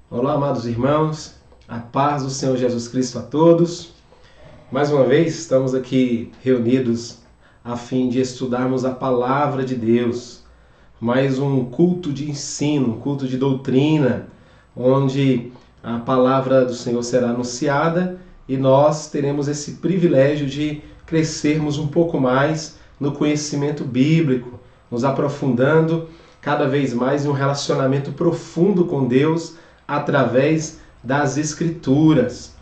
Olá, amados irmãos, a paz do Senhor Jesus Cristo a todos. Mais uma vez estamos aqui reunidos a fim de estudarmos a Palavra de Deus. Mais um culto de ensino, um culto de doutrina, onde a Palavra do Senhor será anunciada e nós teremos esse privilégio de crescermos um pouco mais no conhecimento bíblico, nos aprofundando cada vez mais em um relacionamento profundo com Deus, através das Escrituras.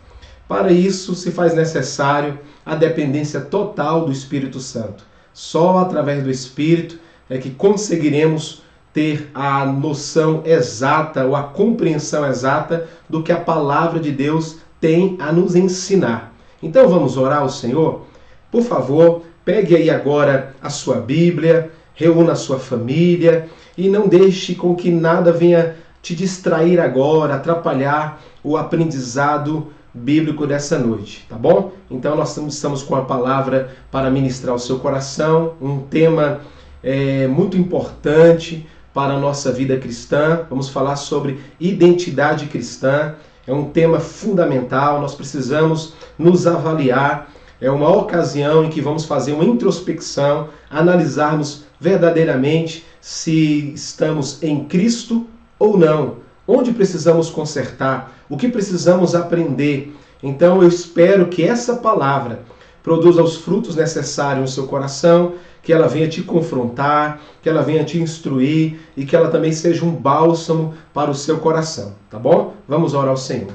Para isso se faz necessário a dependência total do Espírito Santo. Só através do Espírito é que conseguiremos ter a noção exata ou a compreensão exata do que a Palavra de Deus tem a nos ensinar. Então vamos orar ao Senhor? Por favor, pegue aí agora a sua Bíblia, reúna a sua família e não deixe com que nada venha te distrair agora, atrapalhar o aprendizado bíblico dessa noite, tá bom? Então nós estamos com a palavra para ministrar o seu coração, um tema muito importante para a nossa vida cristã. Vamos falar sobre identidade cristã, é um tema fundamental, nós precisamos nos avaliar, é uma ocasião em que vamos fazer uma introspecção, analisarmos verdadeiramente se estamos em Cristo ou não, onde precisamos consertar, o que precisamos aprender. Então eu espero que essa palavra produza os frutos necessários no seu coração, que ela venha te confrontar, que ela venha te instruir e que ela também seja um bálsamo para o seu coração, tá bom? Vamos orar ao Senhor.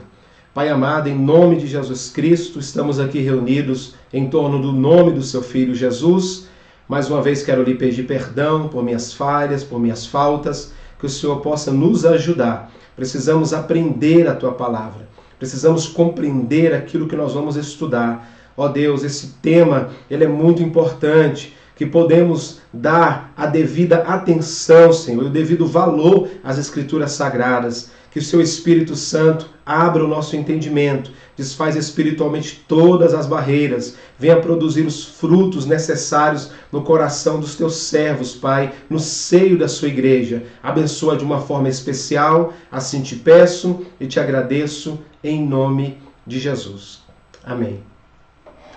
Pai amado, em nome de Jesus Cristo, estamos aqui reunidos em torno do nome do seu Filho Jesus. Mais uma vez quero lhe pedir perdão por minhas falhas, por minhas faltas, que o Senhor possa nos ajudar. Precisamos aprender a Tua Palavra. Precisamos compreender aquilo que nós vamos estudar. Ó Deus, esse tema ele é muito importante, que podemos dar a devida atenção, Senhor, e o devido valor às Escrituras Sagradas. Que o Seu Espírito Santo abra o nosso entendimento, desfaz espiritualmente todas as barreiras, venha produzir os frutos necessários no coração dos Teus servos, Pai, no seio da Sua igreja. Abençoa de uma forma especial, assim te peço e te agradeço em nome de Jesus. Amém.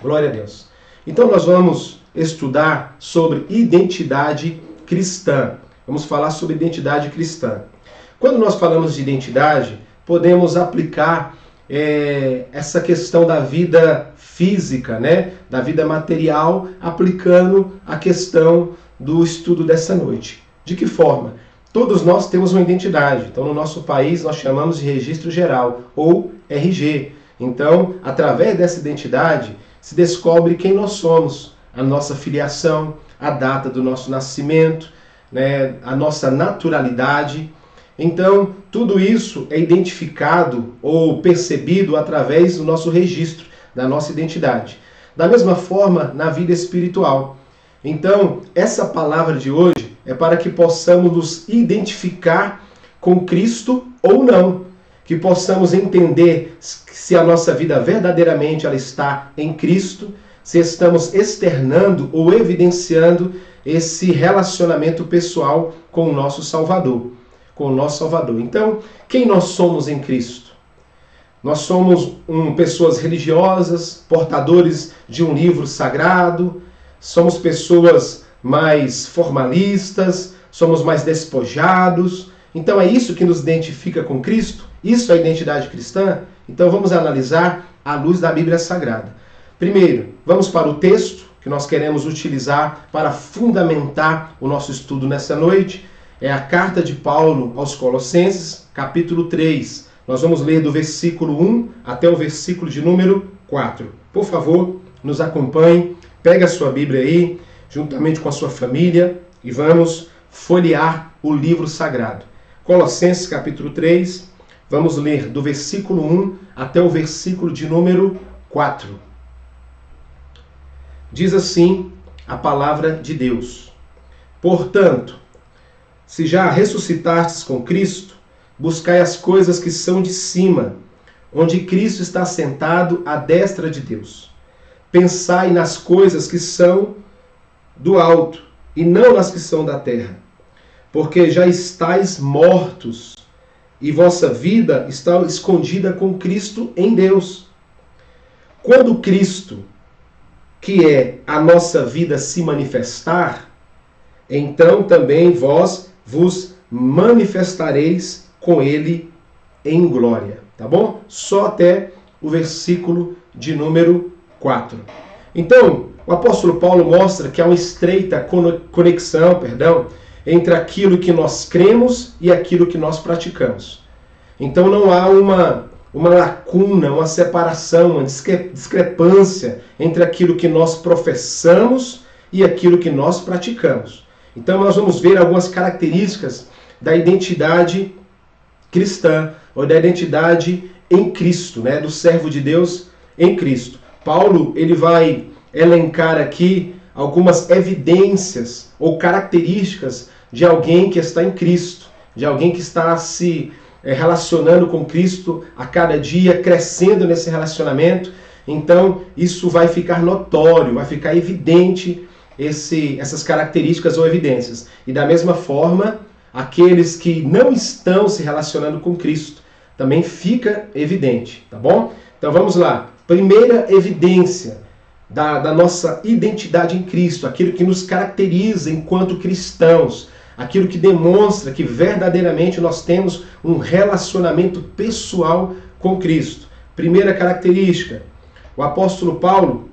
Glória a Deus. Então nós vamos estudar sobre identidade cristã. Vamos falar sobre identidade cristã. Quando nós falamos de identidade, podemos aplicar essa questão da vida física, né? Da vida material, aplicando a questão do estudo dessa noite. De que forma? Todos nós temos uma identidade. Então, no nosso país, nós chamamos de Registro Geral, ou RG. Então, através dessa identidade, se descobre quem nós somos, a nossa filiação, a data do nosso nascimento, né? A nossa naturalidade. Então, tudo isso é identificado ou percebido através do nosso registro, da nossa identidade. Da mesma forma, na vida espiritual. Então, essa palavra de hoje é para que possamos nos identificar com Cristo ou não. Que possamos entender se a nossa vida verdadeiramente ela está em Cristo, se estamos externando ou evidenciando esse relacionamento pessoal com o nosso Salvador. Então, quem nós somos em Cristo? Nós somos pessoas religiosas, portadores de um livro sagrado, somos pessoas mais formalistas, somos mais despojados. Então é isso que nos identifica com Cristo? Isso é a identidade cristã? Então vamos analisar à luz da Bíblia Sagrada. Primeiro, vamos para o texto que nós queremos utilizar para fundamentar o nosso estudo nessa noite. É a carta de Paulo aos Colossenses, capítulo 3. Nós vamos ler do versículo 1 até o versículo de número 4. Por favor, nos acompanhe, pegue a sua Bíblia aí, juntamente com a sua família, e vamos folhear o livro sagrado. Colossenses, capítulo 3, vamos ler do versículo 1 até o versículo de número 4. Diz assim a palavra de Deus. Portanto, se já ressuscitastes com Cristo, buscai as coisas que são de cima, onde Cristo está sentado à destra de Deus. Pensai nas coisas que são do alto, e não nas que são da terra, porque já estáis mortos, e vossa vida está escondida com Cristo em Deus. Quando Cristo, que é a nossa vida, se manifestar, então também vós vos manifestareis com ele em glória. Tá bom? Só até o versículo de número 4. Então, o apóstolo Paulo mostra que há uma estreita conexão, entre aquilo que nós cremos e aquilo que nós praticamos. Então não há uma lacuna, uma separação, uma discrepância entre aquilo que nós professamos e aquilo que nós praticamos. Então nós vamos ver algumas características da identidade cristã, ou da identidade em Cristo, né? Do servo de Deus em Cristo. Paulo ele vai elencar aqui algumas evidências ou características de alguém que está em Cristo, de alguém que está se relacionando com Cristo a cada dia, crescendo nesse relacionamento. Então isso vai ficar notório, vai ficar evidente essas características ou evidências. E da mesma forma, aqueles que não estão se relacionando com Cristo, também fica evidente, tá bom? Então vamos lá. Primeira evidência da nossa identidade em Cristo, aquilo que nos caracteriza enquanto cristãos, aquilo que demonstra que verdadeiramente nós temos um relacionamento pessoal com Cristo. Primeira característica, o apóstolo Paulo,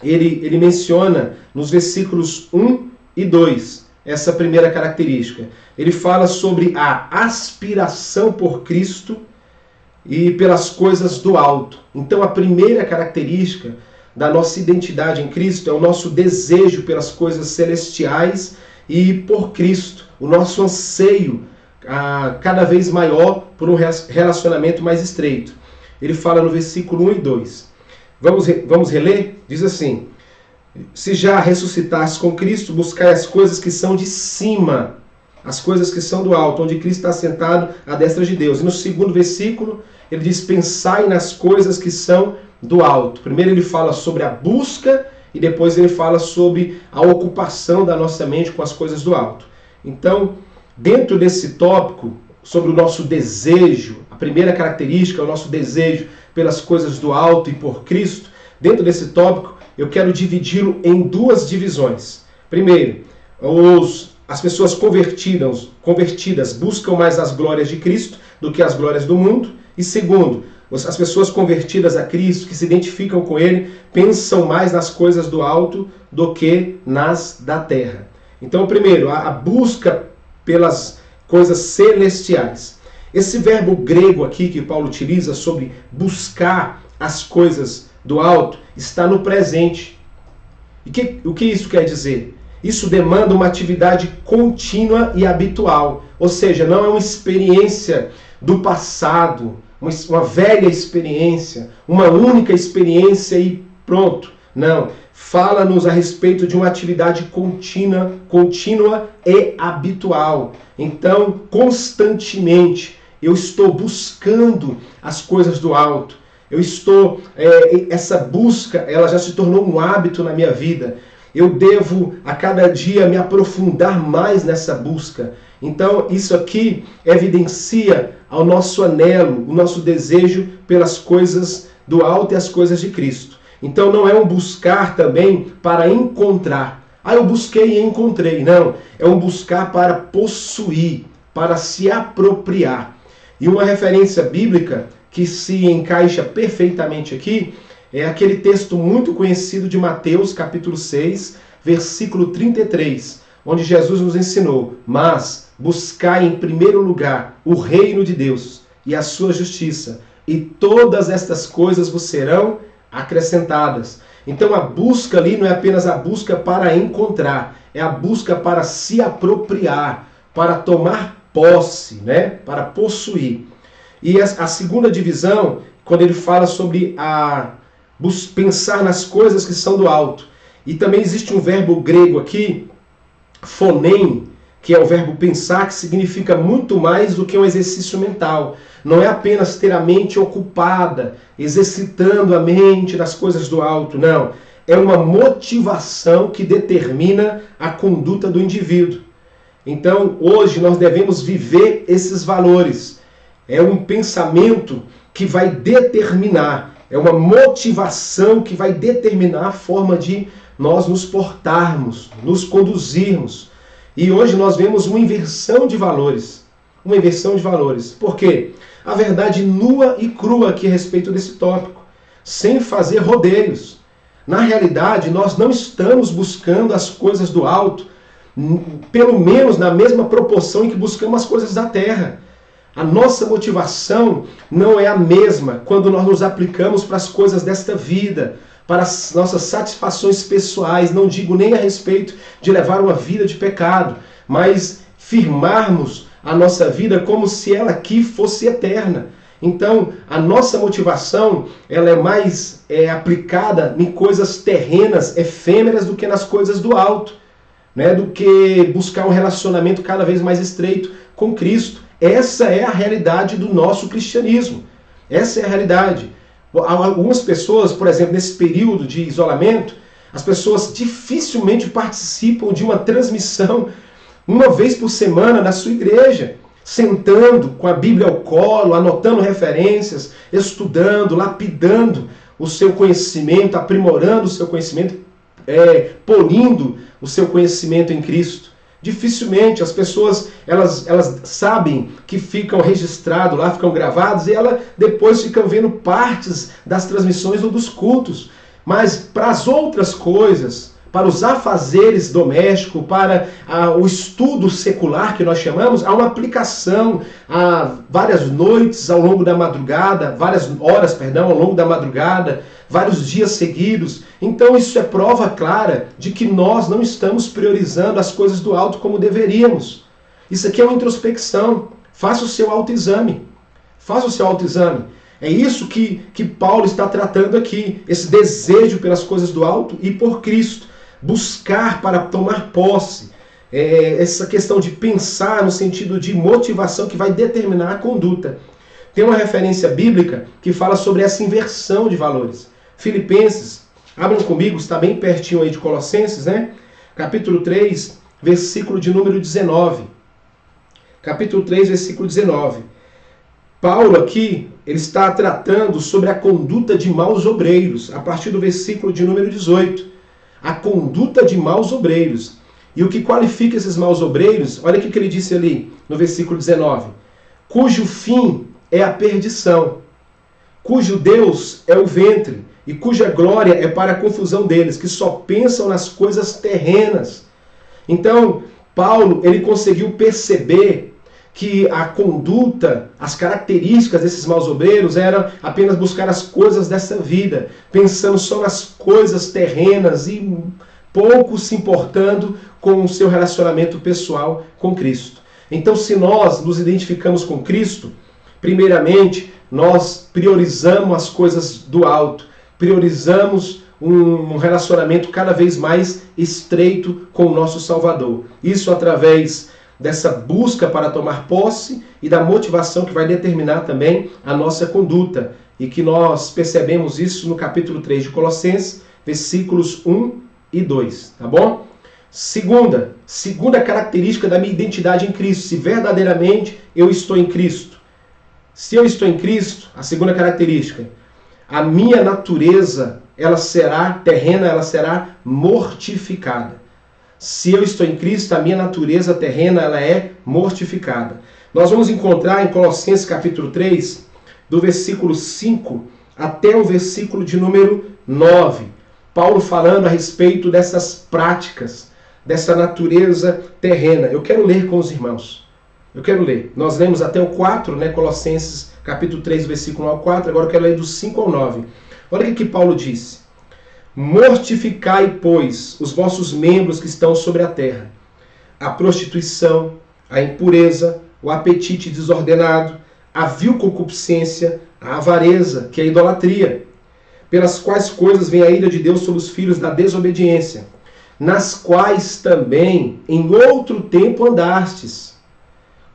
ele menciona nos versículos 1 e 2, essa primeira característica. Ele fala sobre a aspiração por Cristo e pelas coisas do alto. Então a primeira característica da nossa identidade em Cristo é o nosso desejo pelas coisas celestiais e por Cristo, o nosso anseio cada vez maior por um relacionamento mais estreito. Ele fala no versículo 1 e 2. Vamos reler? Diz assim: se já ressuscitastes com Cristo, buscai as coisas que são de cima, as coisas que são do alto, onde Cristo está sentado à destra de Deus. E no segundo versículo, ele diz: pensai nas coisas que são do alto. Primeiro ele fala sobre a busca e depois ele fala sobre a ocupação da nossa mente com as coisas do alto. Então, dentro desse tópico, sobre o nosso desejo, a primeira característica é o nosso desejo pelas coisas do alto e por Cristo. Dentro desse tópico, eu quero dividi-lo em duas divisões. Primeiro, as pessoas convertidas buscam mais as glórias de Cristo do que as glórias do mundo. E segundo, as pessoas convertidas a Cristo, que se identificam com Ele, pensam mais nas coisas do alto do que nas da terra. Então, primeiro, a busca pelas coisas celestiais. Esse verbo grego aqui que Paulo utiliza sobre buscar as coisas do alto está no presente. E o que isso quer dizer? Isso demanda uma atividade contínua e habitual. Ou seja, não é uma experiência do passado, uma velha experiência, uma única experiência e pronto. Não. Fala-nos a respeito de uma atividade contínua e habitual. Então, constantemente, eu estou buscando as coisas do alto. Essa busca, ela já se tornou um hábito na minha vida. Eu devo, a cada dia, me aprofundar mais nessa busca. Então, isso aqui evidencia ao nosso anelo, o nosso desejo pelas coisas do alto e as coisas de Cristo. Então, não é um buscar também para encontrar. Eu busquei e encontrei. Não, é um buscar para possuir, para se apropriar. E uma referência bíblica que se encaixa perfeitamente aqui é aquele texto muito conhecido de Mateus, capítulo 6, versículo 33, onde Jesus nos ensinou: mas buscai em primeiro lugar o reino de Deus e a sua justiça, e todas estas coisas vos serão acrescentadas. Então a busca ali não é apenas a busca para encontrar, é a busca para se apropriar, para tomar posse, né? Para possuir. E a segunda divisão, quando ele fala sobre pensar nas coisas que são do alto. E também existe um verbo grego aqui, phonein, que é o verbo pensar, que significa muito mais do que um exercício mental. Não é apenas ter a mente ocupada, exercitando a mente nas coisas do alto, não. É uma motivação que determina a conduta do indivíduo. Então, hoje nós devemos viver esses valores. é um pensamento que vai determinar, é uma motivação que vai determinar a forma de nós nos portarmos, nos conduzirmos. E hoje nós vemos uma inversão de valores. Uma inversão de valores. Por quê? A verdade nua e crua aqui a respeito desse tópico, sem fazer rodeios. Na realidade, nós não estamos buscando as coisas do alto, pelo menos na mesma proporção em que buscamos as coisas da terra. A nossa motivação não é a mesma quando nós nos aplicamos para as coisas desta vida, para as nossas satisfações pessoais. Não digo nem a respeito de levar uma vida de pecado, mas firmarmos a nossa vida como se ela aqui fosse eterna. Então, a nossa motivação ela é mais aplicada em coisas terrenas, efêmeras, do que nas coisas do alto, né? Do que buscar um relacionamento cada vez mais estreito com Cristo. Essa é a realidade do nosso cristianismo. Essa é a realidade. Algumas pessoas, por exemplo, nesse período de isolamento, as pessoas dificilmente participam de uma transmissão uma vez por semana na sua igreja, sentando com a Bíblia ao colo, anotando referências, estudando, lapidando o seu conhecimento, aprimorando o seu conhecimento, polindo o seu conhecimento em Cristo. Dificilmente as pessoas elas sabem que ficam registrados lá, ficam gravados, e elas depois ficam vendo partes das transmissões ou dos cultos. Mas para as outras coisas, para os afazeres domésticos, para o estudo secular que nós chamamos, há uma aplicação a várias noites ao longo da madrugada, várias horas, ao longo da madrugada, vários dias seguidos. Então isso é prova clara de que nós não estamos priorizando as coisas do alto como deveríamos. Isso aqui é uma introspecção. Faça o seu autoexame. Faça o seu autoexame. É isso que Paulo está tratando aqui. Esse desejo pelas coisas do alto e por Cristo. Buscar para tomar posse. Essa questão de pensar no sentido de motivação que vai determinar a conduta. Tem uma referência bíblica que fala sobre essa inversão de valores. Filipenses, abram comigo, está bem pertinho aí de Colossenses, né? Capítulo 3, versículo de número 19. Capítulo 3, versículo 19. Paulo aqui, ele está tratando sobre a conduta de maus obreiros, a partir do versículo de número 18. A conduta de maus obreiros. E o que qualifica esses maus obreiros, olha o que ele disse ali no versículo 19. Cujo fim é a perdição, cujo Deus é o ventre, e cuja glória é para a confusão deles, que só pensam nas coisas terrenas. Então, Paulo, ele conseguiu perceber que a conduta, as características desses maus obreiros eram apenas buscar as coisas dessa vida, pensando só nas coisas terrenas e pouco se importando com o seu relacionamento pessoal com Cristo. Então, se nós nos identificamos com Cristo, primeiramente, nós priorizamos as coisas do alto, priorizamos um relacionamento cada vez mais estreito com o nosso Salvador. Isso através dessa busca para tomar posse e da motivação que vai determinar também a nossa conduta. E que nós percebemos isso no capítulo 3 de Colossenses, versículos 1 e 2. Tá bom? Segunda característica da minha identidade em Cristo. Se verdadeiramente eu estou em Cristo. Se eu estou em Cristo, a segunda característica, a minha natureza, ela será terrena, ela será mortificada. Se eu estou em Cristo, a minha natureza terrena, ela é mortificada. Nós vamos encontrar em Colossenses capítulo 3, do versículo 5 até o versículo de número 9. Paulo falando a respeito dessas práticas, dessa natureza terrena. Eu quero ler com os irmãos. Eu quero ler. Nós lemos até o 4, né? Colossenses capítulo 3, versículo 1 ao 4. Agora eu quero ler do 5 ao 9. Olha o que Paulo disse. Mortificai, pois, os vossos membros que estão sobre a terra. A prostituição, a impureza, o apetite desordenado, a vil concupiscência, a avareza, que é a idolatria, pelas quais coisas vem a ira de Deus sobre os filhos da desobediência, nas quais também em outro tempo andastes,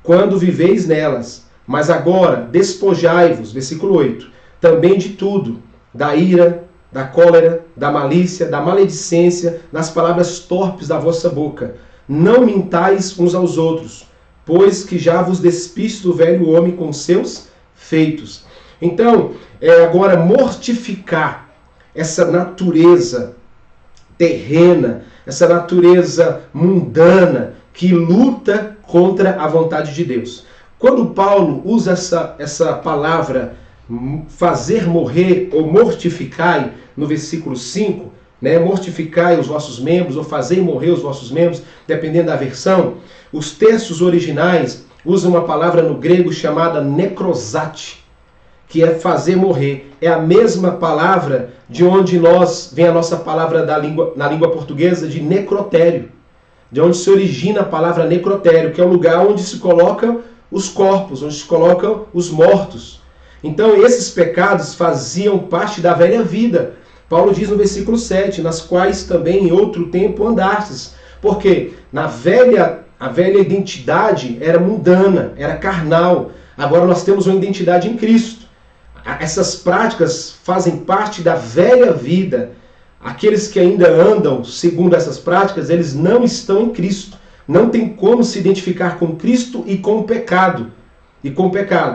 quando viveis nelas. Mas agora despojai-vos, versículo 8, também de tudo, da ira, da cólera, da malícia, da maledicência, nas palavras torpes da vossa boca. Não mintais uns aos outros, pois que já vos despiste do velho homem com seus feitos. Então, agora mortificar essa natureza terrena, essa natureza mundana que luta contra a vontade de Deus. Quando Paulo usa essa palavra fazer morrer ou mortificai, no versículo 5, né, mortificai os vossos membros ou fazei morrer os vossos membros, dependendo da versão, os textos originais usam uma palavra no grego chamada necrosate, que é fazer morrer. É a mesma palavra de onde vem a nossa palavra na língua portuguesa de necrotério, de onde se origina a palavra necrotério, que é o lugar onde se colocam os corpos, onde se colocam os mortos. Então esses pecados faziam parte da velha vida. Paulo diz no versículo 7, nas quais também em outro tempo andastes. Porque a velha identidade era mundana, era carnal. Agora nós temos uma identidade em Cristo. Essas práticas fazem parte da velha vida. Aqueles que ainda andam segundo essas práticas, eles não estão em Cristo. Não tem como se identificar com Cristo e com o pecado.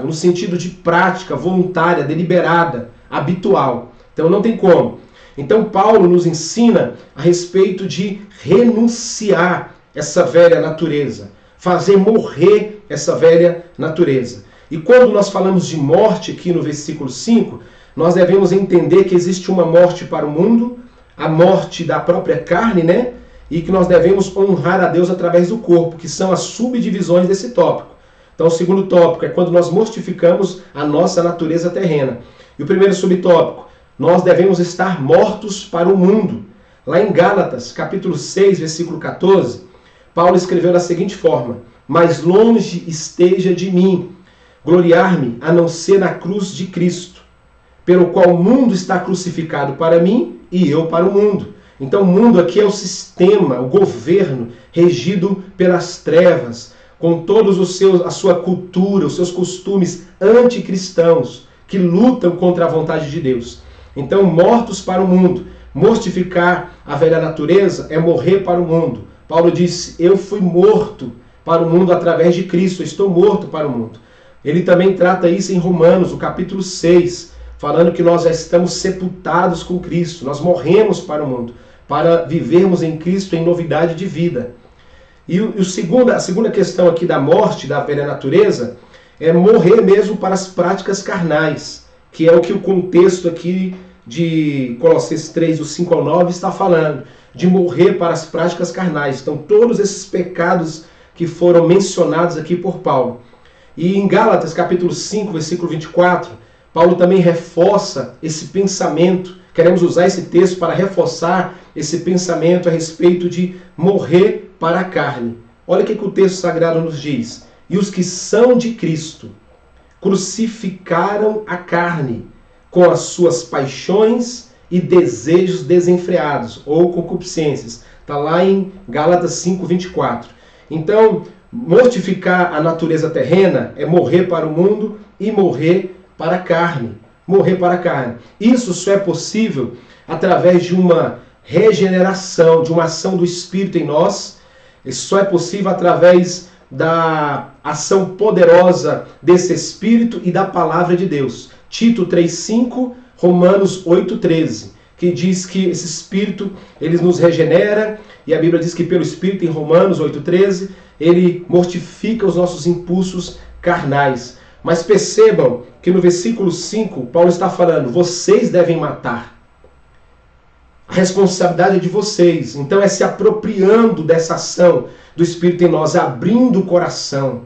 No sentido de prática voluntária, deliberada, habitual. Então não tem como. Então Paulo nos ensina a respeito de renunciar essa velha natureza, fazer morrer essa velha natureza. E quando nós falamos de morte aqui no versículo 5, nós devemos entender que existe uma morte para o mundo, a morte da própria carne, né? E que nós devemos honrar a Deus através do corpo, que são as subdivisões desse tópico. Então o segundo tópico é quando nós mortificamos a nossa natureza terrena. E o primeiro subtópico, nós devemos estar mortos para o mundo. Lá em Gálatas, capítulo 6, versículo 14, Paulo escreveu da seguinte forma: mas longe esteja de mim gloriar-me, a não ser na cruz de Cristo, pelo qual o mundo está crucificado para mim e eu para o mundo. Então o mundo aqui é o sistema, o governo regido pelas trevas, com todos a sua cultura, os seus costumes anticristãos, que lutam contra a vontade de Deus. Então, mortos para o mundo. Mortificar a velha natureza é morrer para o mundo. Paulo disse, eu fui morto para o mundo através de Cristo, eu estou morto para o mundo. Ele também trata isso em Romanos, no capítulo 6, falando que nós já estamos sepultados com Cristo, nós morremos para o mundo, para vivermos em Cristo em novidade de vida. E a segunda questão aqui da morte da velha natureza é morrer mesmo para as práticas carnais, que é o que o contexto aqui de Colossenses 3, do 5 ao 9, está falando, de morrer para as práticas carnais. Então, todos esses pecados que foram mencionados aqui por Paulo. E em Gálatas, capítulo 5, versículo 24, Paulo também reforça esse pensamento. Queremos usar esse texto para reforçar esse pensamento a respeito de morrer para a carne. Olha o que o texto sagrado nos diz. E os que são de Cristo crucificaram a carne com as suas paixões e desejos desenfreados, ou concupiscências. Está lá em Gálatas 5, 24. Então, mortificar a natureza terrena é morrer para o mundo e morrer para a carne. Morrer para a carne. Isso só é possível através de uma regeneração, de uma ação do Espírito em nós. Isso só é possível através da ação poderosa desse Espírito e da Palavra de Deus. Tito 3,5, Romanos 8,13, que diz que esse Espírito, ele nos regenera, e a Bíblia diz que pelo Espírito, em Romanos 8,13, ele mortifica os nossos impulsos carnais. Mas percebam que no versículo 5, Paulo está falando, vocês devem matar. A responsabilidade é de vocês. Então é se apropriando dessa ação do Espírito em nós, abrindo o coração.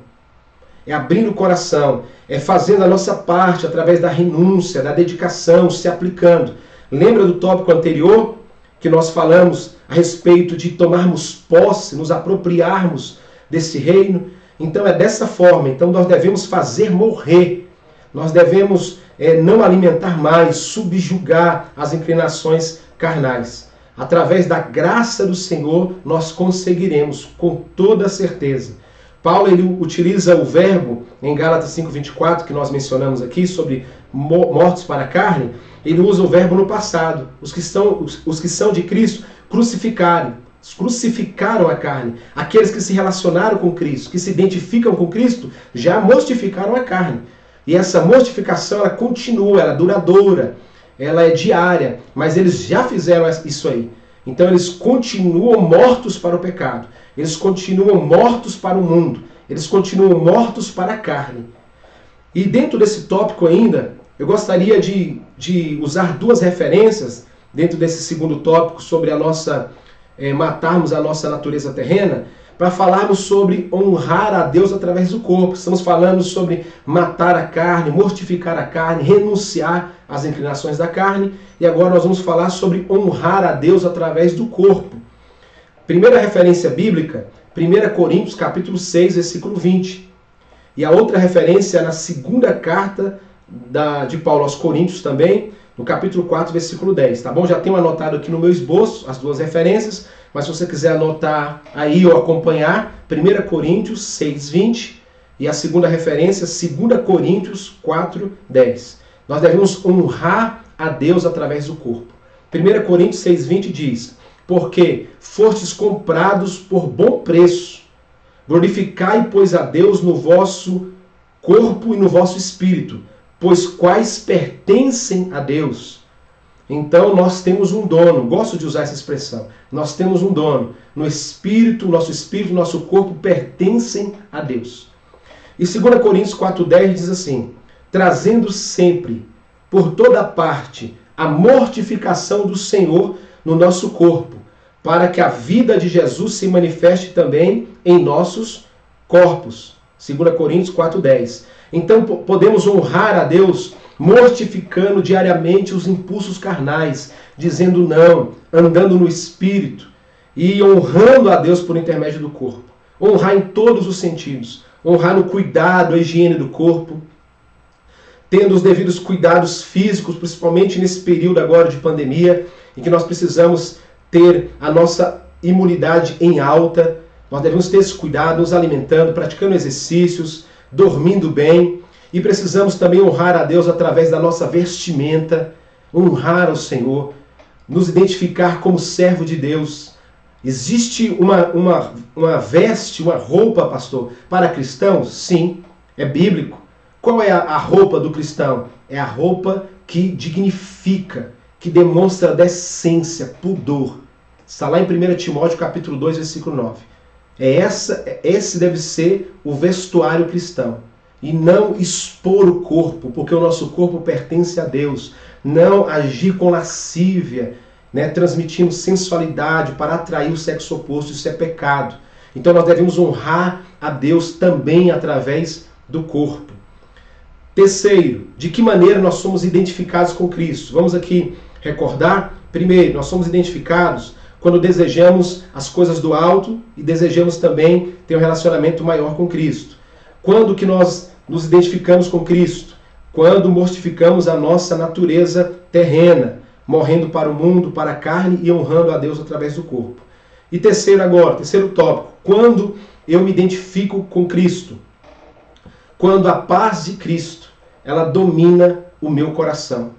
É abrindo o coração, é fazendo a nossa parte através da renúncia, da dedicação, se aplicando. Lembra do tópico anterior que nós falamos a respeito de tomarmos posse, nos apropriarmos desse reino? Então é dessa forma. Então nós devemos fazer morrer. Nós devemos não alimentar mais, subjugar as inclinações carnais. Através da graça do Senhor, nós conseguiremos com toda certeza. Paulo ele utiliza o verbo em Gálatas 5,24, que nós mencionamos aqui, sobre mortos para a carne. Ele usa o verbo no passado. Os que são de Cristo crucificaram. crucificaram a carne. Aqueles que se relacionaram com Cristo, que se identificam com Cristo, já mortificaram a carne. E essa mortificação, ela continua, ela é duradoura, ela é diária, mas eles já fizeram isso aí. Então eles continuam mortos para o pecado, eles continuam mortos para o mundo, eles continuam mortos para a carne. E dentro desse tópico ainda, eu gostaria de usar duas referências dentro desse segundo tópico sobre matarmos a nossa natureza terrena, para falarmos sobre honrar a Deus através do corpo. Estamos falando sobre matar a carne, mortificar a carne, renunciar às inclinações da carne. E agora nós vamos falar sobre honrar a Deus através do corpo. Primeira referência bíblica, 1 Coríntios capítulo 6, versículo 20. E a outra referência é na segunda carta de Paulo aos Coríntios também, no capítulo 4, versículo 10. Tá bom? Já tenho anotado aqui no meu esboço as duas referências, mas se você quiser anotar aí ou acompanhar, 1 Coríntios 6, 20 e a segunda referência, 2 Coríntios 4, 10. Nós devemos honrar a Deus através do corpo. 1 Coríntios 6, 20 diz: porque fostes comprados por bom preço, glorificai, pois, a Deus no vosso corpo e no vosso espírito, pois quais pertencem a Deus. Então nós temos um dono, gosto de usar essa expressão, nós temos um dono, no espírito, nosso corpo pertencem a Deus. E 2 Coríntios 4,10 diz assim: trazendo sempre, por toda parte, a mortificação do Senhor no nosso corpo, para que a vida de Jesus se manifeste também em nossos corpos. 2 Coríntios 4,10. Então podemos honrar a Deus mortificando diariamente os impulsos carnais, dizendo não, andando no Espírito e honrando a Deus por intermédio do corpo. Honrar em todos os sentidos. Honrar no cuidado, a higiene do corpo, tendo os devidos cuidados físicos, principalmente nesse período agora de pandemia, em que nós precisamos ter a nossa imunidade em alta. Nós devemos ter esse cuidado, nos alimentando, praticando exercícios, dormindo bem. E precisamos também honrar a Deus através da nossa vestimenta, honrar ao Senhor, nos identificar como servo de Deus. Existe uma veste, uma roupa, pastor, para cristãos? Sim, é bíblico. Qual é a roupa do cristão? É a roupa que dignifica, que demonstra decência, pudor. Está lá em 1 Timóteo capítulo 2, versículo 9. Esse deve ser o vestuário cristão. E não expor o corpo, porque o nosso corpo pertence a Deus. Não agir com lascívia, transmitindo sensualidade para atrair o sexo oposto. Isso é pecado. Então nós devemos honrar a Deus também através do corpo. Terceiro, de que maneira nós somos identificados com Cristo? Vamos aqui recordar. Primeiro, nós somos identificados quando desejamos as coisas do alto e desejamos também ter um relacionamento maior com Cristo. Quando que nós nos identificamos com Cristo? Quando mortificamos a nossa natureza terrena, morrendo para o mundo, para a carne e honrando a Deus através do corpo. E terceiro tópico, quando eu me identifico com Cristo? Quando a paz de Cristo, ela domina o meu coração.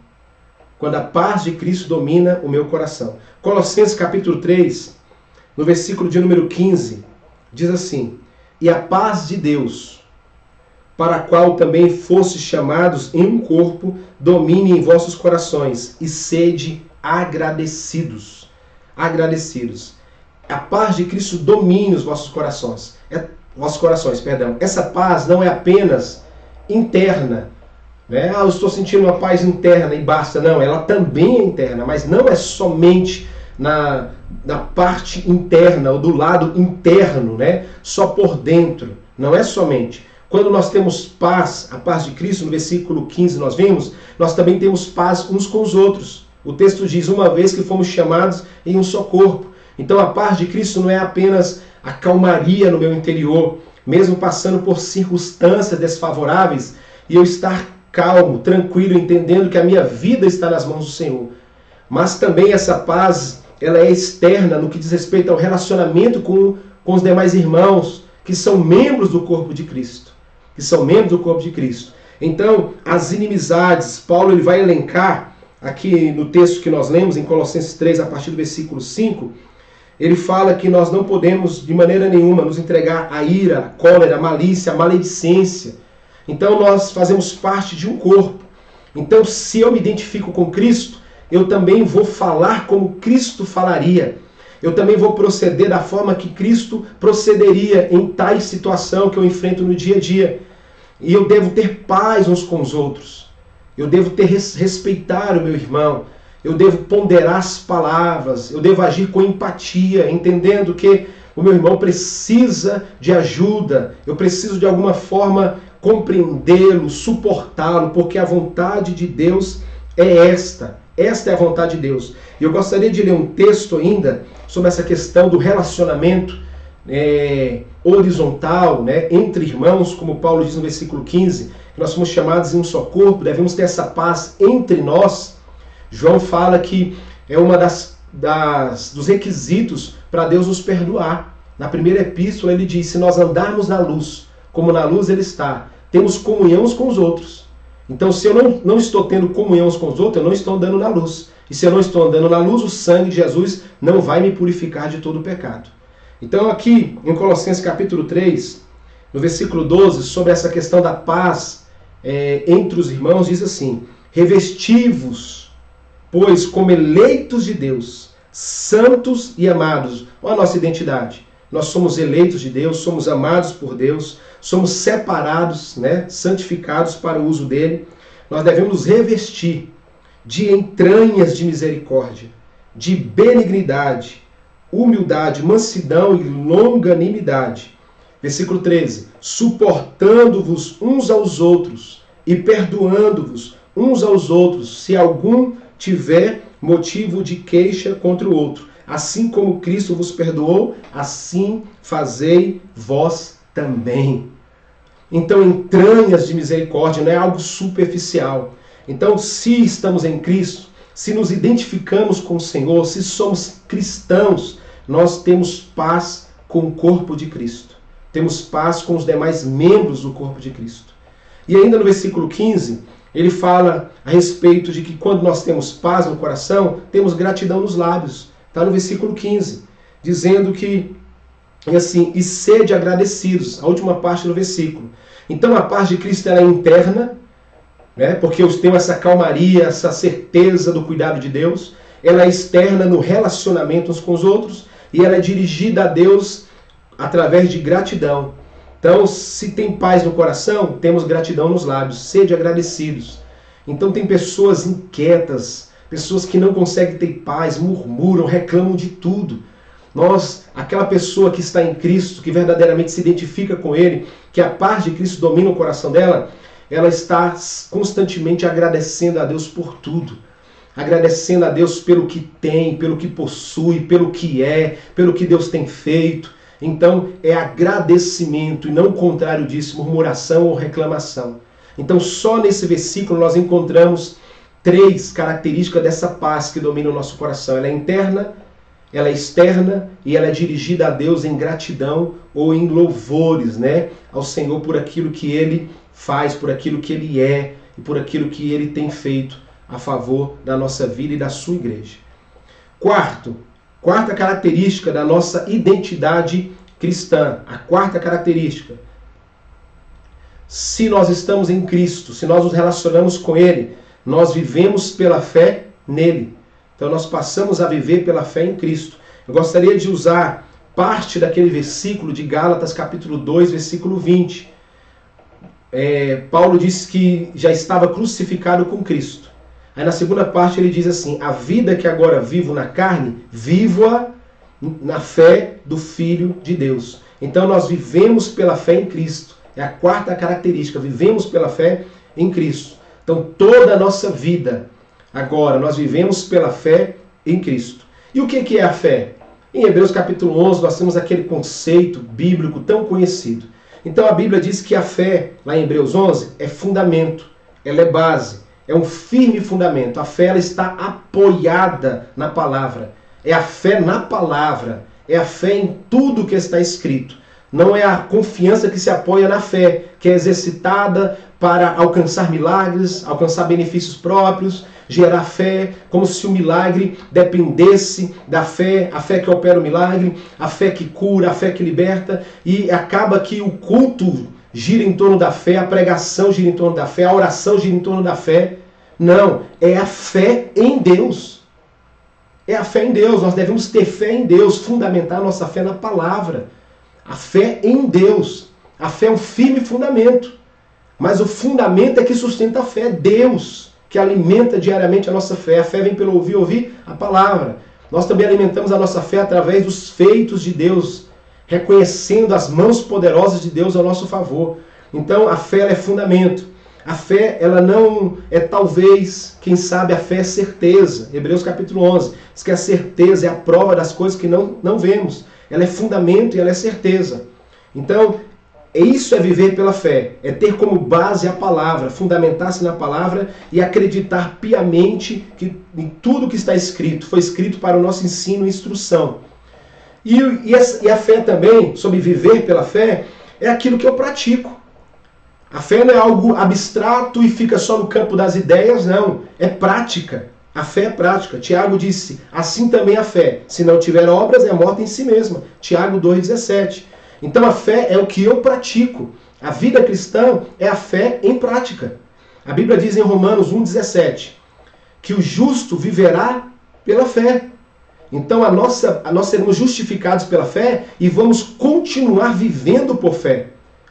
Quando a paz de Cristo domina o meu coração. Colossenses capítulo 3, no versículo de número 15, diz assim: e a paz de Deus, para a qual também fostes chamados em um corpo, domine em vossos corações e sede agradecidos. Agradecidos. A paz de Cristo domine os vossos corações. Essa paz não é apenas interna. Eu estou sentindo uma paz interna e basta. Não, ela também é interna, mas não é somente na parte interna ou do lado interno, só por dentro. Não é somente. Quando nós temos paz, a paz de Cristo, no versículo 15 nós vimos, nós também temos paz uns com os outros. O texto diz, uma vez que fomos chamados em um só corpo. Então a paz de Cristo não é apenas a calmaria no meu interior, mesmo passando por circunstâncias desfavoráveis, e eu estar calmo, tranquilo, entendendo que a minha vida está nas mãos do Senhor. Mas também essa paz, ela é externa no que diz respeito ao relacionamento com os demais irmãos, que são membros do corpo de Cristo. Então, as inimizades, Paulo ele vai elencar, aqui no texto que nós lemos, em Colossenses 3, a partir do versículo 5, ele fala que nós não podemos de maneira nenhuma nos entregar à ira, à cólera, à malícia, à maledicência. Então nós fazemos parte de um corpo. Então se eu me identifico com Cristo, eu também vou falar como Cristo falaria. Eu também vou proceder da forma que Cristo procederia em tais situação que eu enfrento no dia a dia. E eu devo ter paz uns com os outros. Eu devo respeitar o meu irmão. Eu devo ponderar as palavras. Eu devo agir com empatia, entendendo que o meu irmão precisa de ajuda. Eu preciso de alguma forma compreendê-lo, suportá-lo, porque a vontade de Deus é esta. Esta é a vontade de Deus. E eu gostaria de ler um texto ainda sobre essa questão do relacionamento horizontal, entre irmãos, como Paulo diz no versículo 15, que nós somos chamados em um só corpo, devemos ter essa paz entre nós. João fala que é uma dos requisitos para Deus nos perdoar. Na primeira epístola ele diz, se nós andarmos na luz, como na luz ele está, temos comunhão uns com os outros. Então se eu não estou tendo comunhão uns com os outros, eu não estou andando na luz. E se eu não estou andando na luz, o sangue de Jesus não vai me purificar de todo o pecado. Então aqui em Colossenses capítulo 3, no versículo 12, sobre essa questão da paz entre os irmãos, diz assim, revesti-vos, pois como eleitos de Deus, santos e amados. Olha a nossa identidade. Nós somos eleitos de Deus, somos amados por Deus, somos separados, santificados para o uso dele. Nós devemos nos revestir de entranhas de misericórdia, de benignidade, humildade, mansidão e longanimidade. Versículo 13. Suportando-vos uns aos outros e perdoando-vos uns aos outros, se algum tiver motivo de queixa contra o outro. Assim como Cristo vos perdoou, assim fazei vós também. Então, entranhas de misericórdia não é algo superficial. Então, se estamos em Cristo, se nos identificamos com o Senhor, se somos cristãos, nós temos paz com o corpo de Cristo. Temos paz com os demais membros do corpo de Cristo. E ainda no versículo 15, ele fala a respeito de que quando nós temos paz no coração, temos gratidão nos lábios. Está no versículo 15, dizendo que, assim, e sede agradecidos, a última parte do versículo. Então a paz de Cristo ela é interna, porque eu tenho essa calmaria, essa certeza do cuidado de Deus. Ela é externa no relacionamento uns com os outros e ela é dirigida a Deus através de gratidão. Então, se tem paz no coração, temos gratidão nos lábios, sede agradecidos. Então tem pessoas inquietas, pessoas que não conseguem ter paz, murmuram, reclamam de tudo. Aquela pessoa que está em Cristo, que verdadeiramente se identifica com Ele, que a paz de Cristo domina o coração dela, ela está constantemente agradecendo a Deus por tudo. Agradecendo a Deus pelo que tem, pelo que possui, pelo que é, pelo que Deus tem feito. Então é agradecimento e não o contrário disso, murmuração ou reclamação. Então só nesse versículo nós encontramos 3 características dessa paz que domina o nosso coração. Ela é interna, ela é externa e ela é dirigida a Deus em gratidão ou em louvores, ao Senhor por aquilo que Ele faz, por aquilo que Ele é e por aquilo que Ele tem feito a favor da nossa vida e da sua igreja. Quarta característica da nossa identidade cristã. A quarta característica. Se nós estamos em Cristo, se nós nos relacionamos com Ele, nós vivemos pela fé nele. Então nós passamos a viver pela fé em Cristo. Eu gostaria de usar parte daquele versículo de Gálatas capítulo 2, versículo 20. Paulo disse que já estava crucificado com Cristo. Aí na segunda parte ele diz assim, a vida que agora vivo na carne, vivo-a na fé do Filho de Deus. Então nós vivemos pela fé em Cristo. É a quarta característica, vivemos pela fé em Cristo. Então toda a nossa vida, agora, nós vivemos pela fé em Cristo. E o que é a fé? Em Hebreus capítulo 11 nós temos aquele conceito bíblico tão conhecido. Então a Bíblia diz que a fé, lá em Hebreus 11, é fundamento, ela é base, é um firme fundamento. A fé ela está apoiada na palavra. É a fé na palavra, é a fé em tudo que está escrito. Não é a confiança que se apoia na fé, que é exercitada para alcançar milagres, alcançar benefícios próprios, gerar fé, como se o milagre dependesse da fé, a fé que opera o milagre, a fé que cura, a fé que liberta, e acaba que o culto gira em torno da fé, a pregação gira em torno da fé, a oração gira em torno da fé. Não, é a fé em Deus. É a fé em Deus, nós devemos ter fé em Deus, fundamentar a nossa fé na palavra. A fé em Deus. A fé é um firme fundamento. Mas o fundamento é que sustenta a fé, Deus, que alimenta diariamente a nossa fé. A fé vem pelo ouvir a palavra. Nós também alimentamos a nossa fé através dos feitos de Deus, reconhecendo as mãos poderosas de Deus ao nosso favor. Então a fé ela é fundamento. A fé ela não é talvez, quem sabe a fé é certeza. Hebreus capítulo 11 diz que a certeza é a prova das coisas que não vemos. Ela é fundamento e ela é certeza. Então, isso é viver pela fé, é ter como base a palavra, fundamentar-se na palavra e acreditar piamente que em tudo que está escrito, foi escrito para o nosso ensino e instrução. E a fé também, sobre viver pela fé, é aquilo que eu pratico. A fé não é algo abstrato e fica só no campo das ideias, não. É prática. A fé é prática. Tiago disse, assim também a fé. Se não tiver obras, é morta em si mesma. Tiago 2,17. Então a fé é o que eu pratico. A vida cristã é a fé em prática. A Bíblia diz em Romanos 1,17 que o justo viverá pela fé. Então nós seremos justificados pela fé e vamos continuar vivendo por fé.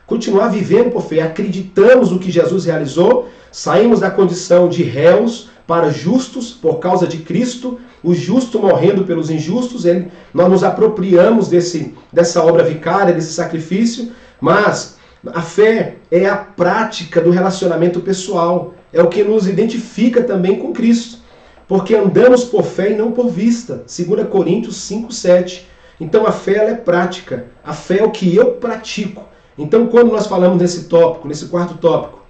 Continuar vivendo por fé. Acreditamos no que Jesus realizou, saímos da condição de réus para justos por causa de Cristo, o justo morrendo pelos injustos, nós nos apropriamos dessa obra vicária, desse sacrifício, mas a fé é a prática do relacionamento pessoal, é o que nos identifica também com Cristo, porque andamos por fé e não por vista, 2 Coríntios 5,7. Então a fé ela é prática, a fé é o que eu pratico. Então quando nós falamos nesse tópico, nesse quarto tópico,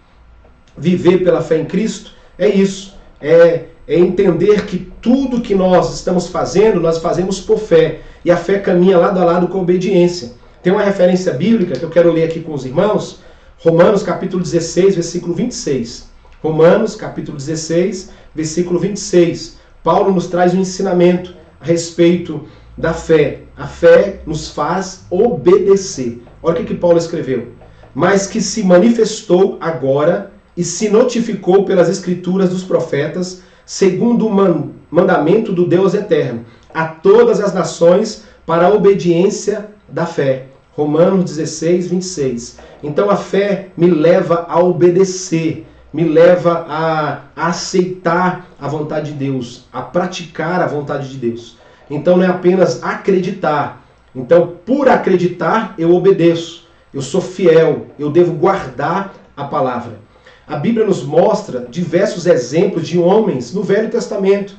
viver pela fé em Cristo, é isso. É entender que tudo que nós estamos fazendo, nós fazemos por fé. E a fé caminha lado a lado com a obediência. Tem uma referência bíblica que eu quero ler aqui com os irmãos. Romanos capítulo 16, versículo 26. Romanos capítulo 16, versículo 26. Paulo nos traz um ensinamento a respeito da fé. A fé nos faz obedecer. Olha o que Paulo escreveu. Mas que se manifestou agora e se notificou pelas escrituras dos profetas, segundo o mandamento do Deus eterno, a todas as nações para a obediência da fé. Romanos 16, 26. Então a fé me leva a obedecer, me leva a aceitar a vontade de Deus, a praticar a vontade de Deus. Então não é apenas acreditar. Então, por acreditar, eu obedeço. Eu sou fiel, eu devo guardar a palavra. A Bíblia nos mostra diversos exemplos de homens no Velho Testamento,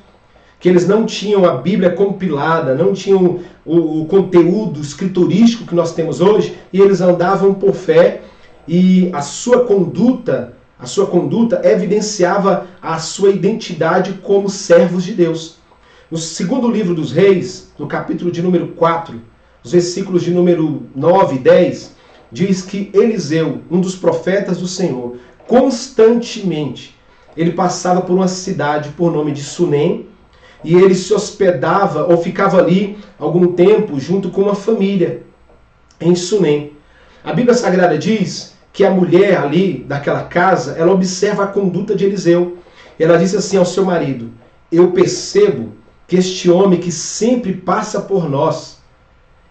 que eles não tinham a Bíblia compilada, não tinham o conteúdo escriturístico que nós temos hoje, e eles andavam por fé, e a sua conduta evidenciava a sua identidade como servos de Deus. No segundo livro dos Reis, no capítulo de número 4, os versículos de número 9 e 10, diz que Eliseu, um dos profetas do Senhor, constantemente, ele passava por uma cidade por nome de Sunem, e ele se hospedava ou ficava ali algum tempo junto com uma família em Sunem. A Bíblia Sagrada diz que a mulher ali daquela casa, ela observa a conduta de Eliseu. Ela disse assim ao seu marido: eu percebo que este homem que sempre passa por nós,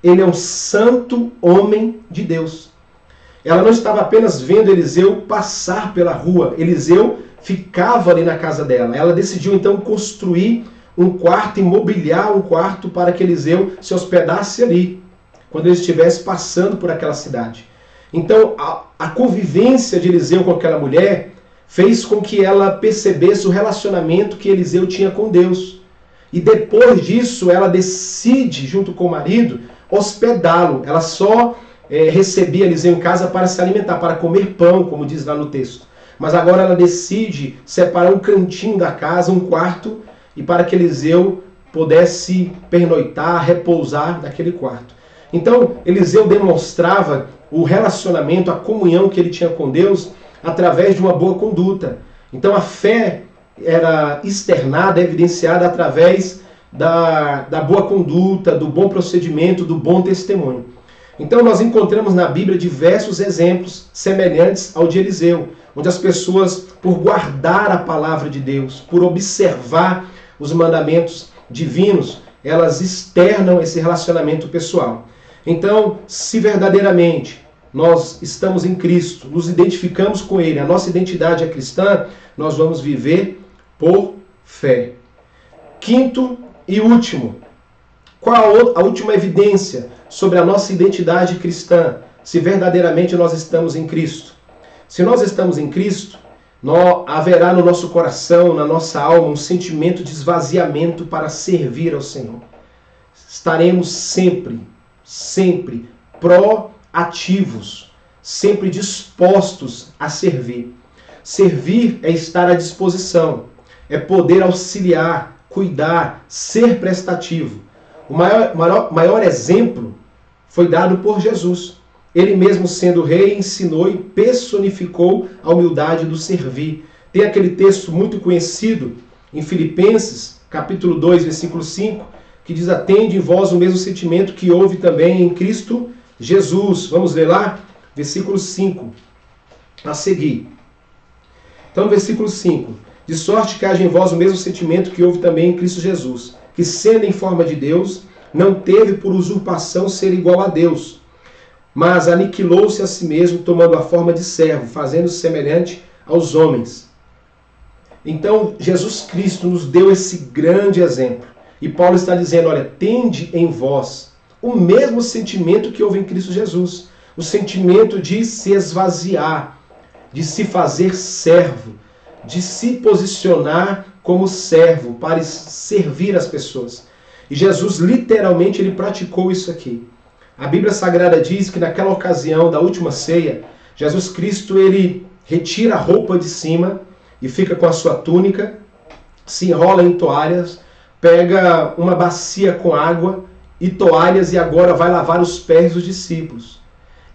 ele é um santo homem de Deus. Ela não estava apenas vendo Eliseu passar pela rua. Eliseu ficava ali na casa dela. Ela decidiu então construir um quarto e mobiliar um quarto para que Eliseu se hospedasse ali, quando ele estivesse passando por aquela cidade. Então a convivência de Eliseu com aquela mulher fez com que ela percebesse o relacionamento que Eliseu tinha com Deus. E depois disso ela decide, junto com o marido, hospedá-lo. Ela só recebia Eliseu em casa para se alimentar, para comer pão, como diz lá no texto. Mas agora ela decide separar um cantinho da casa, um quarto, e para que Eliseu pudesse pernoitar, repousar naquele quarto. Então Eliseu demonstrava o relacionamento, a comunhão que ele tinha com Deus através de uma boa conduta. Então a fé era externada, evidenciada através da boa conduta, do bom procedimento, do bom testemunho. Então nós encontramos na Bíblia diversos exemplos semelhantes ao de Eliseu, onde as pessoas, por guardar a palavra de Deus, por observar os mandamentos divinos, elas externam esse relacionamento pessoal. Então, se verdadeiramente nós estamos em Cristo, nos identificamos com Ele, a nossa identidade é cristã, nós vamos viver por fé. Quinto e último, qual a última evidência sobre a nossa identidade cristã, se verdadeiramente nós estamos em Cristo? Se nós estamos em Cristo, haverá no nosso coração, na nossa alma, um sentimento de esvaziamento para servir ao Senhor. Estaremos sempre proativos, sempre dispostos a servir. Servir é estar à disposição, é poder auxiliar, cuidar, ser prestativo. O maior exemplo foi dado por Jesus. Ele mesmo, sendo rei, ensinou e personificou a humildade do servir. Tem aquele texto muito conhecido em Filipenses, capítulo 2, versículo 5, que diz: atende em vós o mesmo sentimento que houve também em Cristo Jesus. Vamos ler lá? Versículo 5, a seguir. Então, no versículo 5, de sorte que haja em vós o mesmo sentimento que houve também em Cristo Jesus, que sendo em forma de Deus, não teve por usurpação ser igual a Deus, mas aniquilou-se a si mesmo, tomando a forma de servo, fazendo-se semelhante aos homens. Então, Jesus Cristo nos deu esse grande exemplo. E Paulo está dizendo, olha, tende em vós o mesmo sentimento que houve em Cristo Jesus. O sentimento de se esvaziar, de se fazer servo, de se posicionar como servo para servir as pessoas. E Jesus, literalmente, ele praticou isso aqui. A Bíblia Sagrada diz que naquela ocasião da última ceia, Jesus Cristo ele retira a roupa de cima e fica com a sua túnica, se enrola em toalhas, pega uma bacia com água e toalhas e agora vai lavar os pés dos discípulos.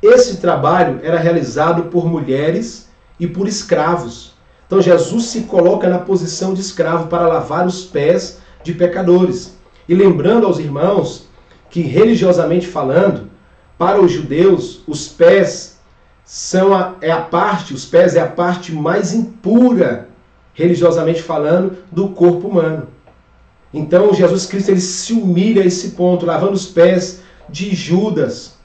Esse trabalho era realizado por mulheres e por escravos. Então Jesus se coloca na posição de escravo para lavar os pés de pecadores. E lembrando aos irmãos que, religiosamente falando, para os judeus, os pés é a parte mais impura, religiosamente falando, do corpo humano. Então Jesus Cristo ele se humilha a esse ponto, lavando os pés de Judas,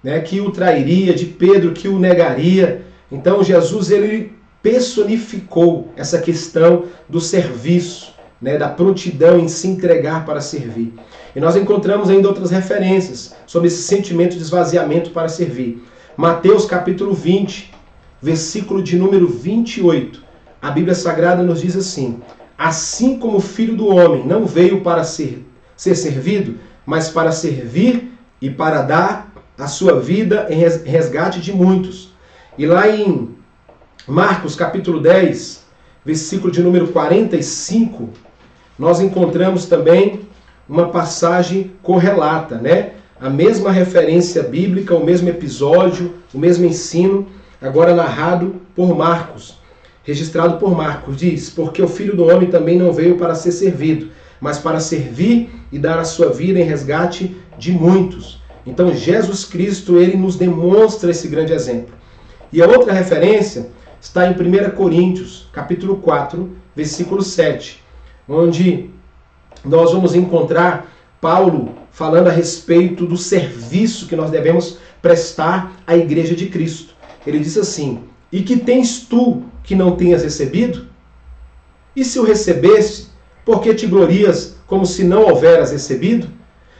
né, que o trairia, de Pedro, que o negaria. Então Jesus ele personificou essa questão do serviço, né, da prontidão em se entregar para servir. E nós encontramos ainda outras referências sobre esse sentimento de esvaziamento para servir. Mateus capítulo 20, versículo de número 28. A Bíblia Sagrada nos diz assim: assim como o Filho do Homem não veio para ser servido, mas para servir e para dar a sua vida em resgate de muitos. E lá em Marcos capítulo 10, versículo de número 45, nós encontramos também uma passagem correlata, né? A mesma referência bíblica, o mesmo episódio, o mesmo ensino, agora narrado por Marcos, registrado por Marcos. Diz: porque o Filho do Homem também não veio para ser servido, mas para servir e dar a sua vida em resgate de muitos. Então Jesus Cristo, ele nos demonstra esse grande exemplo. E a outra referência está em 1 Coríntios, capítulo 4, versículo 7, onde nós vamos encontrar Paulo falando a respeito do serviço que nós devemos prestar à igreja de Cristo. Ele diz assim: e que tens tu que não tenhas recebido? E se o recebesse, por que te glorias como se não houveras recebido?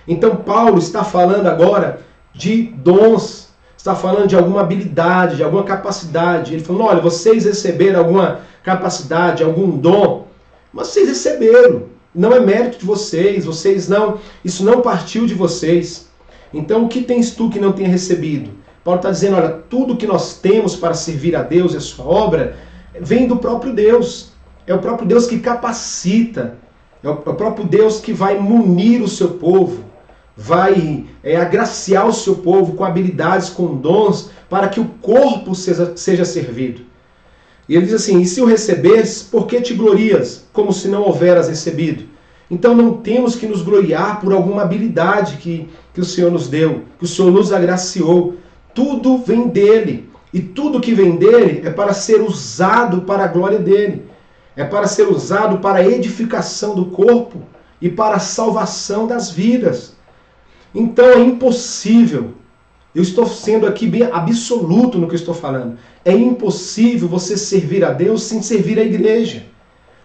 Então Paulo está falando agora de dons, está falando de alguma habilidade, de alguma capacidade. Ele falou: olha, vocês receberam alguma capacidade, algum dom, mas vocês receberam. Não é mérito de vocês não, isso não partiu de vocês. Então o que tens tu que não tenha recebido? Paulo está dizendo, olha, tudo que nós temos para servir a Deus e a sua obra vem do próprio Deus. É o próprio Deus que capacita, é o próprio Deus que vai munir o seu povo, vai agraciar o seu povo com habilidades, com dons, para que o corpo seja servido. E ele diz assim, e se o recebes, por que te glorias, como se não houveras recebido? Então não temos que nos gloriar por alguma habilidade que o Senhor nos deu, que o Senhor nos agraciou. Tudo vem dele. E tudo que vem dele é para ser usado para a glória dele. É para ser usado para a edificação do corpo e para a salvação das vidas. Então é impossível, eu estou sendo aqui bem absoluto no que eu estou falando, é impossível você servir a Deus sem servir a igreja,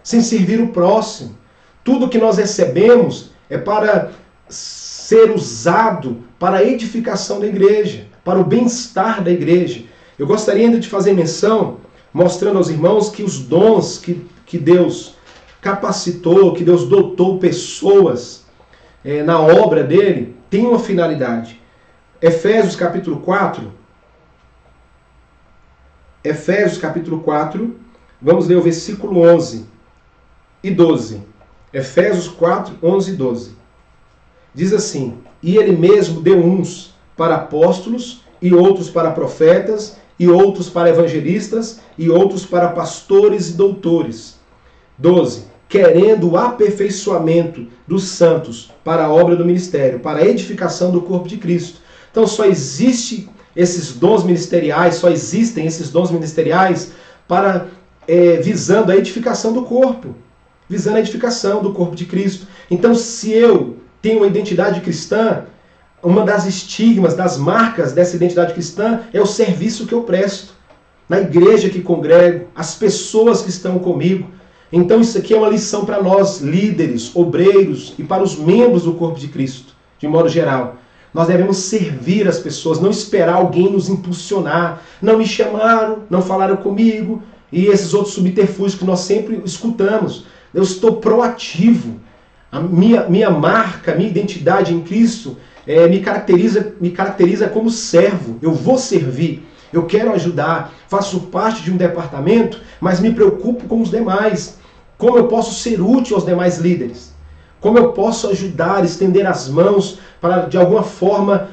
sem servir o próximo. Tudo que nós recebemos é para ser usado para a edificação da igreja, para o bem-estar da igreja. Eu gostaria ainda de fazer menção, mostrando aos irmãos que os dons que Deus capacitou, que Deus dotou pessoas na obra dele, têm uma finalidade. Efésios capítulo 4, vamos ler o versículo 11 e 12. Efésios 4, 11 e 12. Diz assim, e ele mesmo deu uns para apóstolos, e outros para profetas, e outros para evangelistas, e outros para pastores e doutores. 12. Querendo o aperfeiçoamento dos santos para a obra do ministério, para a edificação do corpo de Cristo. Então só existem esses dons ministeriais para visando a edificação do corpo, visando a edificação do corpo de Cristo. Então se eu tenho uma identidade cristã, uma das estigmas, das marcas dessa identidade cristã é o serviço que eu presto na igreja que congrego, as pessoas que estão comigo. Então isso aqui é uma lição para nós, líderes, obreiros e para os membros do corpo de Cristo, de modo geral. Nós devemos servir as pessoas, não esperar alguém nos impulsionar. Não me chamaram, não falaram comigo, e esses outros subterfúgios que nós sempre escutamos. Eu estou proativo. A minha marca, minha identidade em Cristo me caracteriza como servo. Eu vou servir, eu quero ajudar, faço parte de um departamento, mas me preocupo com os demais. Como eu posso ser útil aos demais líderes? Como eu posso ajudar, estender as mãos para, de alguma forma,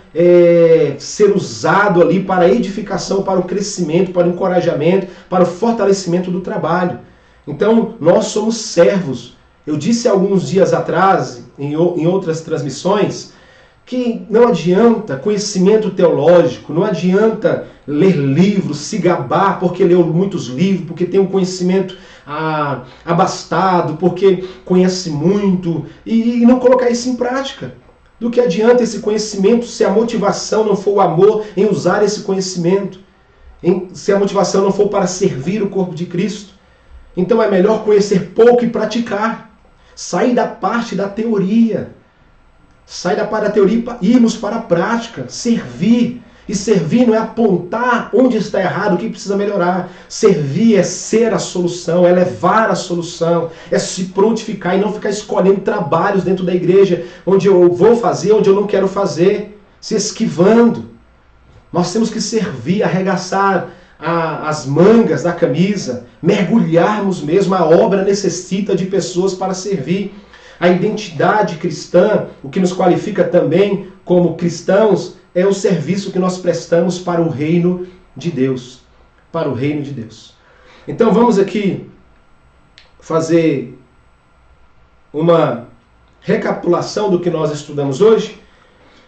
ser usado ali para a edificação, para o crescimento, para o encorajamento, para o fortalecimento do trabalho. Então, nós somos servos. Eu disse alguns dias atrás, em outras transmissões, que não adianta conhecimento teológico, não adianta ler livros, se gabar porque leu muitos livros, porque tem um conhecimento abastado, porque conhece muito, e não colocar isso em prática. Do que adianta esse conhecimento se a motivação não for o amor em usar esse conhecimento, se a motivação não for para servir o corpo de Cristo? Então é melhor conhecer pouco e praticar. Sair da parte da teoria. Sair da parte da teoria e irmos para a prática. Servir. E servir não é apontar onde está errado, o que precisa melhorar. Servir é ser a solução, é levar a solução, é se prontificar e não ficar escolhendo trabalhos dentro da igreja onde eu vou fazer, onde eu não quero fazer, se esquivando. Nós temos que servir, arregaçar as mangas da camisa, mergulharmos mesmo. A obra necessita de pessoas para servir. A identidade cristã, o que nos qualifica também como cristãos, é o serviço que nós prestamos para o reino de Deus. Para o reino de Deus. Então vamos aqui fazer uma recapitulação do que nós estudamos hoje.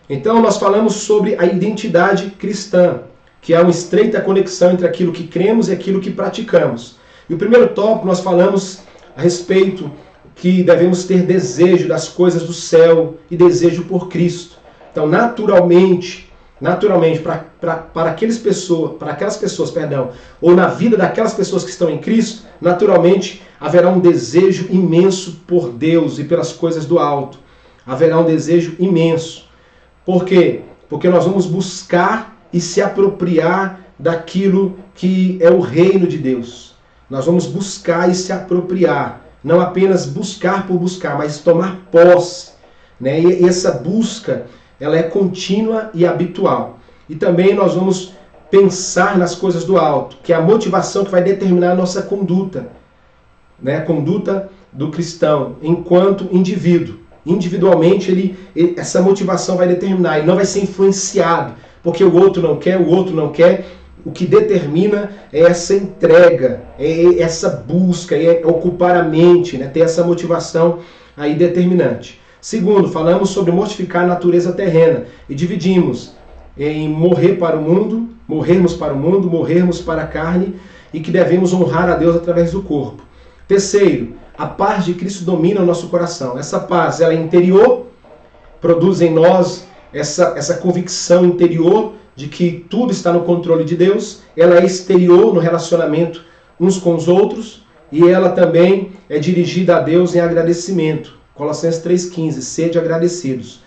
Então nós falamos sobre a identidade cristã, que é uma estreita conexão entre aquilo que cremos e aquilo que praticamos. E o primeiro tópico nós falamos a respeito que devemos ter desejo das coisas do céu e desejo por Cristo. Então, naturalmente, para aquelas pessoas, ou na vida daquelas pessoas que estão em Cristo, naturalmente haverá um desejo imenso por Deus e pelas coisas do alto. Haverá um desejo imenso. Por quê? Porque nós vamos buscar e se apropriar daquilo que é o reino de Deus. Nós vamos buscar e se apropriar. Não apenas buscar por buscar, mas tomar posse. Né? E essa busca, ela é contínua e habitual. E também nós vamos pensar nas coisas do alto, que é a motivação que vai determinar a nossa conduta. Né? A conduta do cristão enquanto indivíduo. Individualmente, essa motivação vai determinar. Ele não vai ser influenciado, porque o outro não quer, o que determina é essa entrega, é essa busca, é ocupar a mente, né? Ter essa motivação aí determinante. Segundo, falamos sobre mortificar a natureza terrena e dividimos em morrer para o mundo, morrermos para o mundo, morrermos para a carne e que devemos honrar a Deus através do corpo. Terceiro, a paz de Cristo domina o nosso coração. Essa paz, ela é interior, produz em nós essa convicção interior de que tudo está no controle de Deus. Ela é exterior no relacionamento uns com os outros e ela também é dirigida a Deus em agradecimento. Colossenses 3,15, sede agradecidos.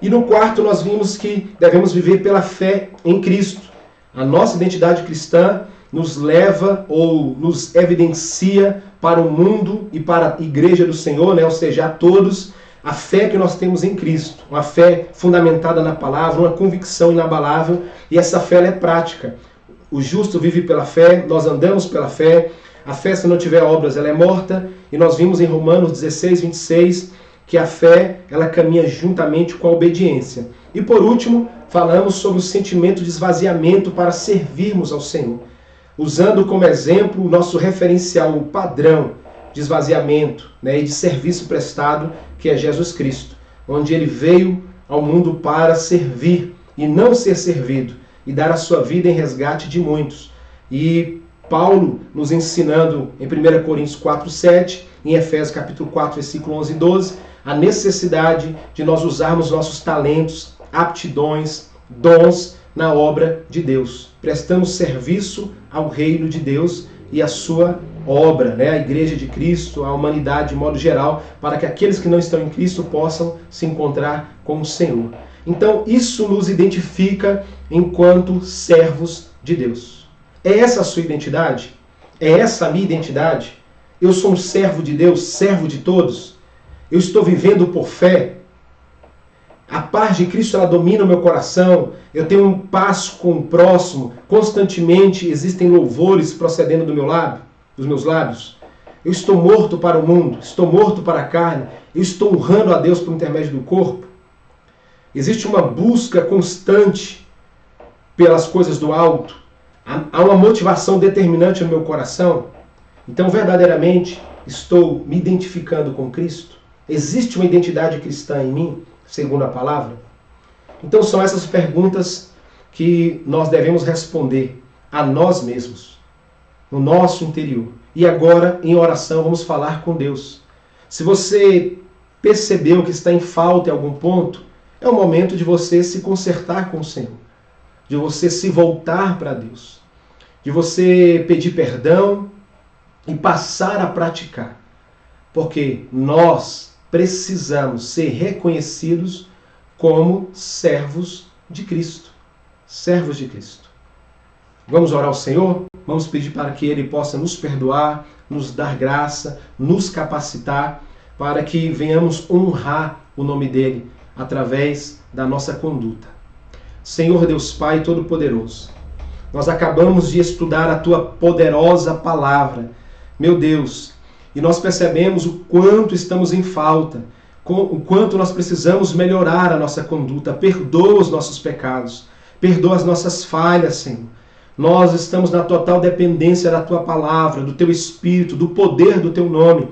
E no quarto nós vimos que devemos viver pela fé em Cristo. A nossa identidade cristã nos leva ou nos evidencia para o mundo e para a igreja do Senhor, né? Ou seja, a todos, a fé que nós temos em Cristo. Uma fé fundamentada na palavra, uma convicção inabalável, e essa fé ela é prática. O justo vive pela fé, nós andamos pela fé. A fé, se não tiver obras, ela é morta. E nós vimos em Romanos 16, 26, que a fé ela caminha juntamente com a obediência. E por último, falamos sobre o sentimento de esvaziamento para servirmos ao Senhor, usando como exemplo o nosso referencial, o padrão de esvaziamento, né, e de serviço prestado, que é Jesus Cristo, onde ele veio ao mundo para servir e não ser servido, e dar a sua vida em resgate de muitos. E Paulo nos ensinando em 1 Coríntios 4, 7, em Efésios capítulo 4, versículo 11 e 12, a necessidade de nós usarmos nossos talentos, aptidões, dons na obra de Deus. Prestamos serviço ao reino de Deus e à sua obra, né? A igreja de Cristo, a humanidade de modo geral, para que aqueles que não estão em Cristo possam se encontrar com o Senhor. Então, isso nos identifica enquanto servos de Deus. É essa a sua identidade? É essa a minha identidade? Eu sou um servo de Deus, servo de todos? Eu estou vivendo por fé? A paz de Cristo ela domina o meu coração, eu tenho um passo com o próximo, constantemente existem louvores procedendo do meu lábio, dos meus lábios. Eu estou morto para o mundo, estou morto para a carne, eu estou honrando a Deus por intermédio do corpo. Existe uma busca constante pelas coisas do alto, há uma motivação determinante no meu coração. Então, verdadeiramente, estou me identificando com Cristo? Existe uma identidade cristã em mim, segundo a palavra? Então são essas perguntas que nós devemos responder a nós mesmos, no nosso interior. E agora, em oração, vamos falar com Deus. Se você percebeu que está em falta em algum ponto, é o momento de você se consertar com o Senhor, de você se voltar para Deus, de você pedir perdão e passar a praticar. Porque nós precisamos ser reconhecidos como servos de Cristo. Servos de Cristo. Vamos orar ao Senhor? Vamos pedir para que Ele possa nos perdoar, nos dar graça, nos capacitar, para que venhamos honrar o nome dEle através da nossa conduta. Senhor Deus Pai Todo-Poderoso, nós acabamos de estudar a Tua poderosa palavra, meu Deus, e nós percebemos o quanto estamos em falta, o quanto nós precisamos melhorar a nossa conduta. Perdoa os nossos pecados, perdoa as nossas falhas, Senhor. Nós estamos na total dependência da Tua palavra, do Teu Espírito, do poder do Teu nome.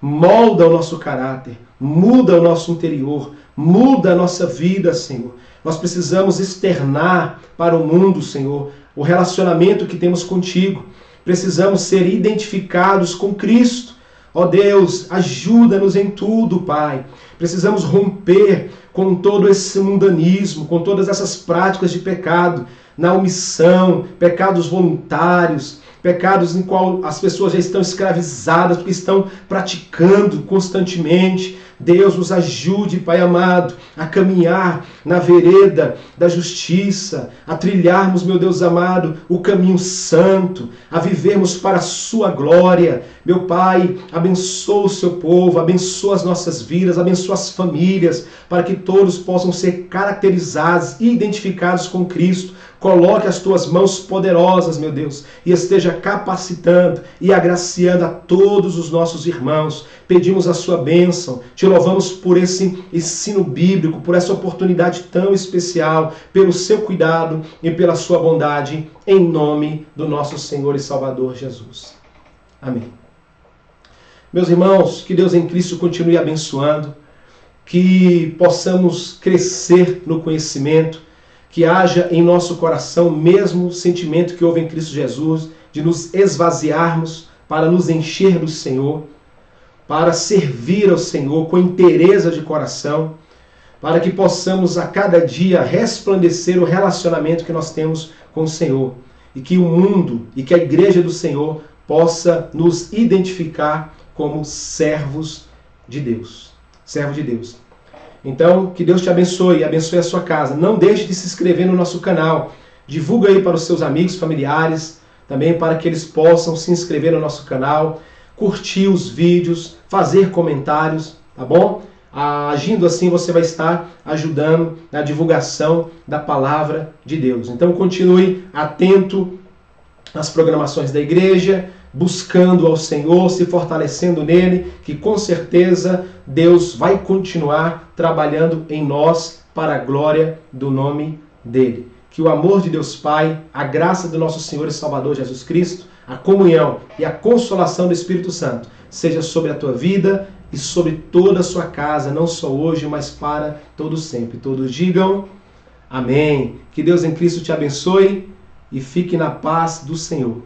Molda o nosso caráter, muda o nosso interior, muda a nossa vida, Senhor. Nós precisamos externar para o mundo, Senhor, o relacionamento que temos contigo. Precisamos ser identificados com Cristo. Ó Deus, ajuda-nos em tudo, Pai. Precisamos romper com todo esse mundanismo, com todas essas práticas de pecado, na omissão, pecados voluntários, pecados em qual as pessoas já estão escravizadas, porque estão praticando constantemente. Deus nos ajude, Pai amado, a caminhar na vereda da justiça, a trilharmos, meu Deus amado, o caminho santo, a vivermos para a sua glória. Meu Pai, abençoa o seu povo, abençoa as nossas vidas, abençoa as famílias, para que todos possam ser caracterizados e identificados com Cristo, Coloque as tuas mãos poderosas, meu Deus, e esteja capacitando e agraciando a todos os nossos irmãos. Pedimos a sua bênção, te louvamos por esse ensino bíblico, por essa oportunidade tão especial, pelo seu cuidado e pela sua bondade, em nome do nosso Senhor e Salvador Jesus. Amém. Meus irmãos, que Deus em Cristo continue abençoando, que possamos crescer no conhecimento, que haja em nosso coração o mesmo sentimento que houve em Cristo Jesus, de nos esvaziarmos para nos encher do Senhor, para servir ao Senhor com inteireza de coração, para que possamos a cada dia resplandecer o relacionamento que nós temos com o Senhor, e que o mundo e que a igreja do Senhor possa nos identificar como servos de Deus. Servo de Deus. Então, que Deus te abençoe a sua casa. Não deixe de se inscrever no nosso canal. Divulga aí para os seus amigos, familiares, também para que eles possam se inscrever no nosso canal, curtir os vídeos, fazer comentários, tá bom? Agindo assim, você vai estar ajudando na divulgação da palavra de Deus. Então, continue atento às programações da igreja, buscando ao Senhor, se fortalecendo nele, que com certeza Deus vai continuar trabalhando em nós para a glória do nome dele. Que o amor de Deus Pai, a graça do nosso Senhor e Salvador Jesus Cristo, a comunhão e a consolação do Espírito Santo seja sobre a tua vida e sobre toda a sua casa, não só hoje, mas para todos sempre. Todos digam amém. Que Deus em Cristo te abençoe e fique na paz do Senhor.